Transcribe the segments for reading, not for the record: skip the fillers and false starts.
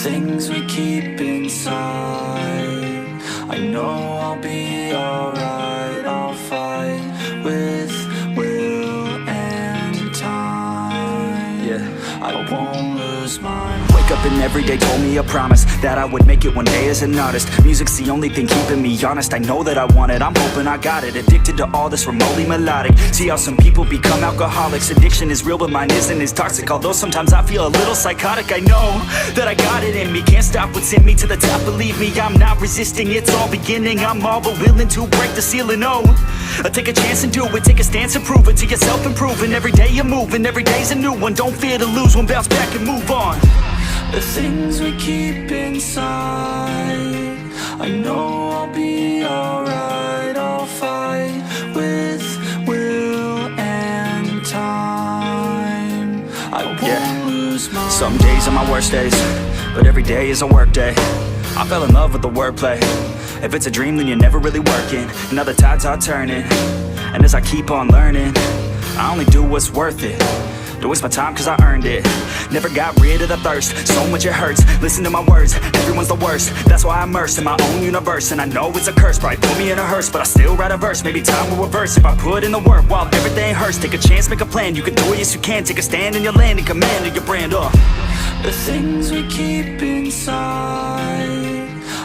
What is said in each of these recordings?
things we keep inside. I know I'll be alright. I'll fight with will and time. Yeah, I won't lose mine. Wake up and every day told me a promise that I would make it one day as an artist. Music's the only thing keeping me honest. I know that I want it, I'm hoping I got it. Addicted to all this remotely melodic. See how some people become alcoholics. Addiction is real but mine isn't as toxic. Although sometimes I feel a little psychotic. I know that I got it in me. Can't stop what's in me to the top, believe me. I'm not resisting, it's all beginning. I'm all but willing to break the ceiling, oh. Take a chance and do it, take a stance and prove it to yourself, improving. Every day you're moving, every day's a new one. Don't fear to lose one, bounce back and move on. The things we keep inside, I know I'll be alright. I'll fight with will and time. I won't lose my. Some days are my worst days, but every day is a work day. I fell in love with the wordplay. If it's a dream then you're never really working. And other tides are turning, and as I keep on learning, I only do what's worth it. Don't waste my time cause I earned it. Never got rid of the thirst, so much it hurts. Listen to my words, everyone's the worst. That's why I'm immersed in my own universe. And I know it's a curse, probably put me in a hearse, but I still write a verse, maybe time will reverse if I put in the work while everything hurts. Take a chance, make a plan, you can do it, yes you can. Take a stand in your land and command of your brand, The things we keep inside,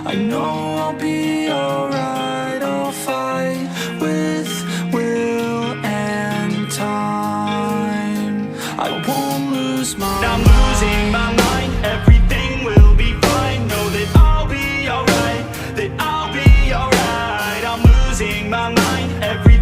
I know I'll be alright. I'll fight with will and time. I won't lose mine. I'm losing my mind, everything will be fine. Know that I'll be alright, that I'll be alright. I'm losing my mind, everything